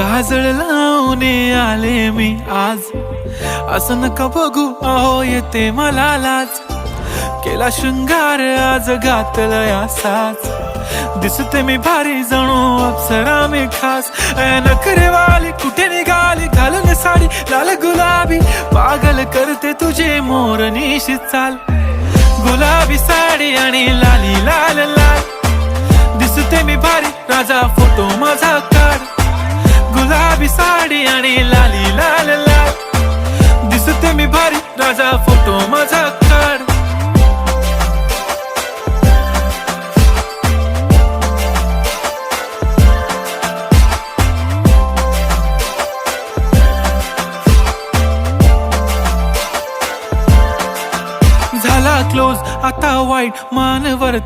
काजळ लावून आले मी आज, असं नका बघू अहो येते मला लाज. केला शृंगार आज घातला असाच, दिसते मी भारी जणू अप्सरा मी खास. नखरेवाली कुठे निघाली घालून साडी लाल गुलाबी, पागल करते तुझे मोरनीशी चाल. गुलाबी साडी आणि लाली लाल लाल, दिसते मी भारी राजा फोटो माझा काढ. गुलाबी साडी आणि लाली लाल लाल, दिसते मी भारी राजा फोटो माझा काढ. झाला क्लोज आता वाईट मानवर